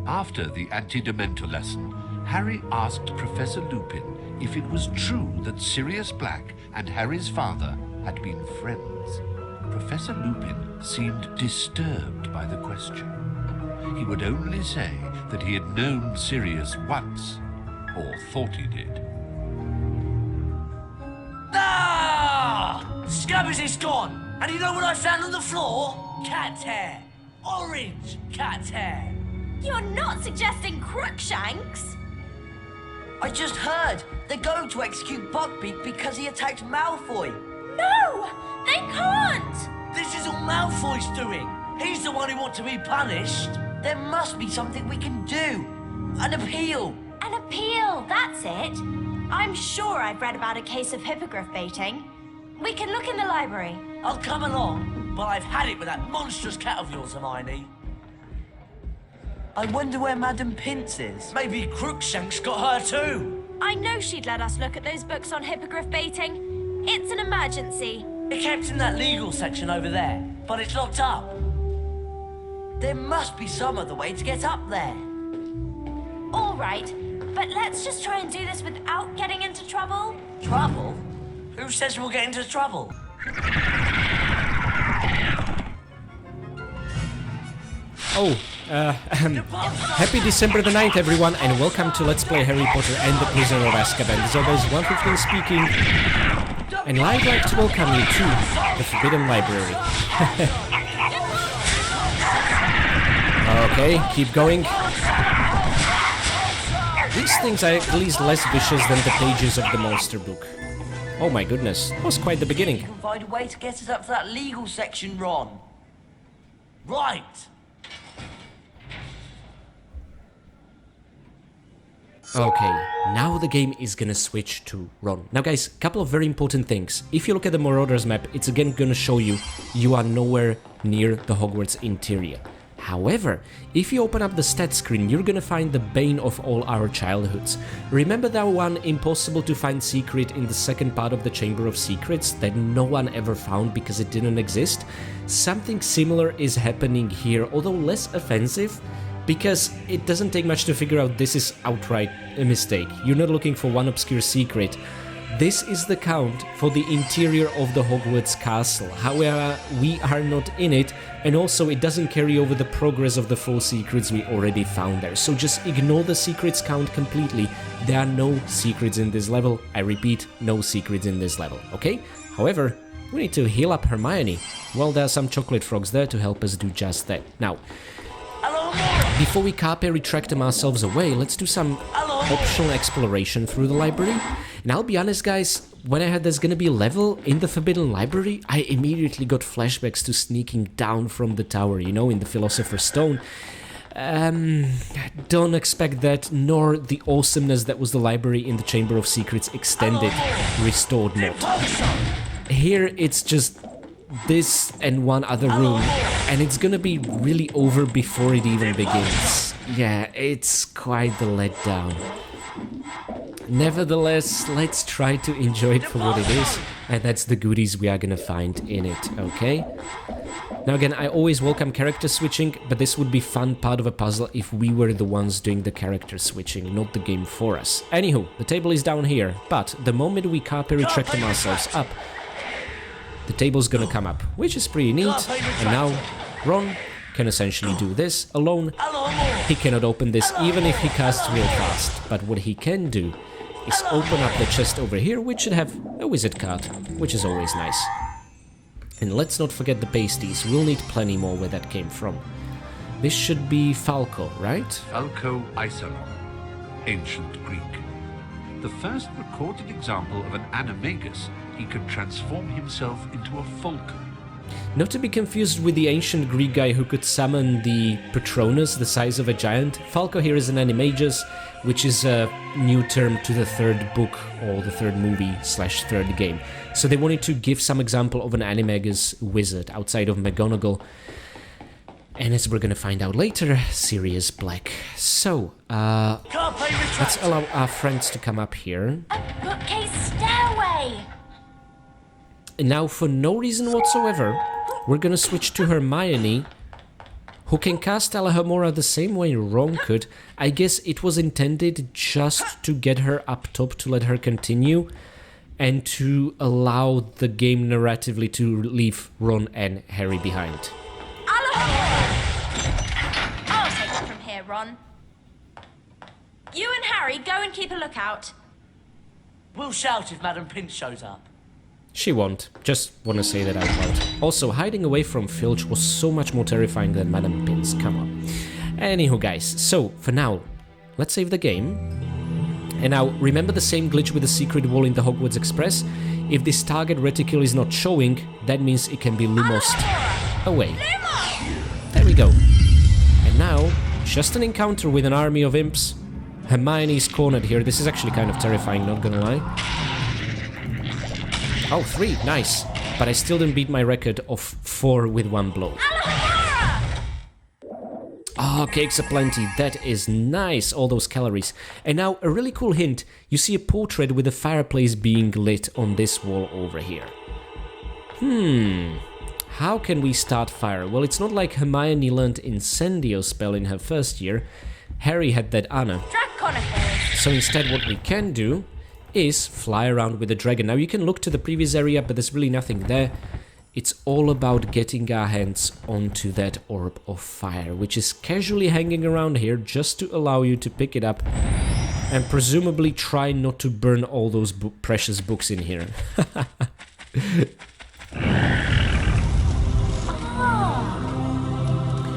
After the anti-dementor lesson, Harry asked Professor Lupin if it was true that Sirius Black and Harry's father had been friends. Professor Lupin seemed disturbed by the question. He would only say that he had known Sirius once, or thought he did. Ah! Scabbers is gone! And you know what I found on the floor? Cat's hair! Orange cat's hair! You're not suggesting Crookshanks? I just heard they're going to execute Buckbeak because he attacked Malfoy. No! They can't! This is all Malfoy's doing. He's the one who wants to be punished. There must be something we can do. An appeal. An appeal, that's it. I'm sure I've read about a case of hippogriff baiting. We can look in the library. I'll come along, but I've had it with that monstrous cat of yours, Hermione. I wonder where Madam Pince is. Maybe Crookshanks got her too. I know she'd let us look at those books on hippogriff baiting. It's an emergency. It kept in that legal section over there, but it's locked up. There must be some other way to get up there. All right, but let's just try and do this without getting into trouble. Trouble? Who says we'll get into trouble? Happy December the 9th, everyone, and welcome to Let's Play Harry Potter and the Prisoner of Azkaban. This is always 115 speaking, and I'd like to welcome you to the Forbidden Library. Okay, keep going. These things are at least less vicious than the pages of the monster book. Oh my goodness, that was quite the beginning. You can find a way to get us up to that legal section, Ron. Right. Okay, now the game is gonna switch to Ron. Now guys, couple of very important things. If you look at the Marauders map, it's again gonna show you are nowhere near the Hogwarts interior. However, if you open up the stats screen, you're gonna find the bane of all our childhoods. Remember that one impossible to find secret in the second part of the Chamber of Secrets that no one ever found because it didn't exist? Something similar is happening here, although less offensive, because it doesn't take much to figure out this is outright a mistake. You're not looking for one obscure secret. This is the count for the interior of the Hogwarts castle. However, we are not in it, and also it doesn't carry over the progress of the 4 secrets we already found there. So just ignore the secrets count completely. There are no secrets in this level. I repeat, no secrets in this level, okay? However, we need to heal up Hermione. Well, there are some chocolate frogs there to help us do just that. Now, before we carpe retractum ourselves away, let's do some optional exploration through the library. And I'll be honest guys, when I heard there's gonna be a level in the Forbidden Library, I immediately got flashbacks to sneaking down from the tower, you know, in the Philosopher's Stone. Don't expect that, nor the awesomeness that was the library in the Chamber of Secrets Extended Restored mod. Here it's just this and one other room, and it's gonna be really over before it even begins. Yeah, it's quite the letdown. Nevertheless, let's try to enjoy it for what it is, and that's the goodies we are gonna find in it, okay? Now again, I always welcome character switching, but this would be fun part of a puzzle if we were the ones doing the character switching, not the game for us. Anywho, the table is down here, but the moment we carpe retractum ourselves up, the table's gonna come up, which is pretty neat, and now Ron can essentially do this alone. He cannot open this even if he casts real fast, but what he can do is open up the chest over here, which should have a wizard card, which is always nice. And let's not forget the pasties, we'll need plenty more where that came from. This should be Falco, right? Falco Isolon, ancient Greek. The first recorded example of an animagus, he could transform himself into a falcon. Not to be confused with the ancient Greek guy who could summon the Patronus, the size of a giant. Falco here is an animagus, which is a new term to the third book, or the third movie / third game. So they wanted to give some example of an animagus wizard outside of McGonagall. And as we're gonna find out later, Sirius Black. So, let's allow our friends to come up here. A bookcase stairway! And now, for no reason whatsoever, we're gonna switch to Hermione, who can cast Alohomora the same way Ron could. I guess it was intended just to get her up top to let her continue and to allow the game narratively to leave Ron and Harry behind. Alohomora! I'll take it from here, Ron. You and Harry go and keep a lookout. We'll shout if Madam Pinch shows up. She won't. Just want to say that out loud. Also, hiding away from Filch was so much more terrifying than Madame Pince. Come on. Anywho, guys. So, for now, let's save the game. And now, remember the same glitch with the secret wall in the Hogwarts Express? If this target reticule is not showing, that means it can be Lumosed away. There we go. And now, just an encounter with an army of imps. Hermione's cornered here. This is actually kind of terrifying, not gonna lie. Oh, 3, nice. But I still didn't beat my record of 4 with 1 blow. Oh, cakes aplenty. That is nice, all those calories. And now, a really cool hint. You see a portrait with a fireplace being lit on this wall over here. How can we start fire? Well, it's not like Hermione learned Incendio spell in her first year. Harry had that Anna. So instead, what we can do is fly around with the dragon. Now you can look to the previous area, but there's really nothing there. It's all about getting our hands onto that orb of fire, which is casually hanging around here just to allow you to pick it up and presumably try not to burn all those precious books in here.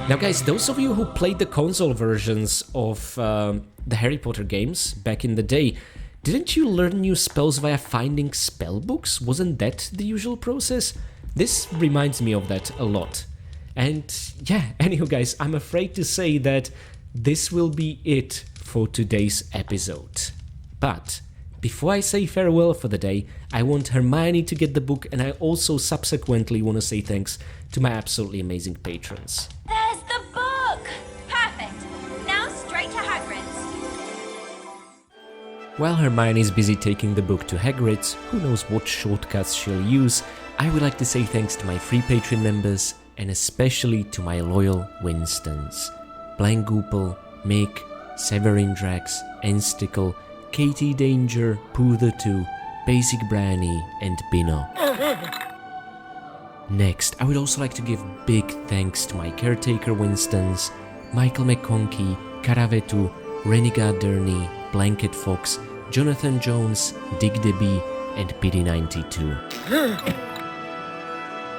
Now guys, those of you who played the console versions of the Harry Potter games back in the day, didn't you learn new spells via finding spellbooks? Wasn't that the usual process? This reminds me of that a lot. And yeah, anyhow guys, I'm afraid to say that this will be it for today's episode. But before I say farewell for the day, I want Hermione to get the book, and I also subsequently want to say thanks to my absolutely amazing patrons. There's the book! Perfect. Now straight to Hagrid's. While Hermione's busy taking the book to Hagrid's, who knows what shortcuts she'll use, I would like to say thanks to my free Patreon members, and especially to my loyal Winstons. Blank Goopel, Mick, Severin Drax, Enstickle, Katie Danger, Pooh the 2, Basic Branny, and Bino. Next, I would also like to give big thanks to my caretaker Winstons, Michael McConkey, Karavetu, Renegade Durney, Blanket Fox, Jonathan Jones, Dig Debby, and PD92.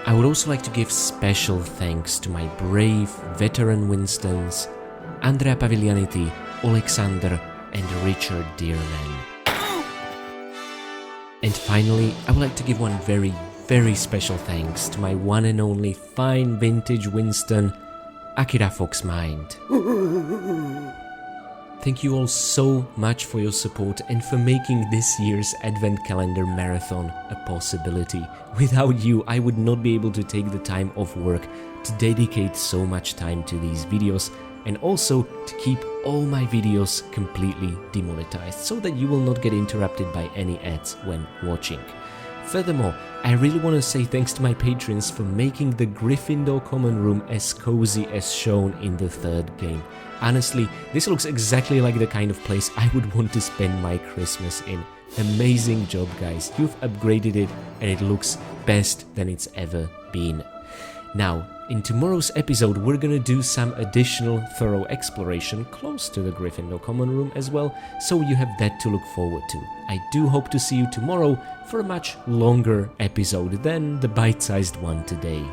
I would also like to give special thanks to my brave veteran Winstons, Andrea Paviglianiti, Alexander, and Richard Dearman. And finally, I would like to give one very, very special thanks to my one and only fine vintage Winston, Akira Foxmind. Thank you all so much for your support and for making this year's Advent Calendar Marathon a possibility. Without you, I would not be able to take the time off work to dedicate so much time to these videos, and also to keep all my videos completely demonetized so that you will not get interrupted by any ads when watching. Furthermore, I really want to say thanks to my patrons for making the Gryffindor common room as cozy as shown in the 3rd game. Honestly, this looks exactly like the kind of place I would want to spend my Christmas in. Amazing job, guys. You've upgraded it and it looks best than it's ever been. Now, in tomorrow's episode, we're gonna do some additional thorough exploration close to the Gryffindor common room as well, so you have that to look forward to. I do hope to see you tomorrow for a much longer episode than the bite-sized one today.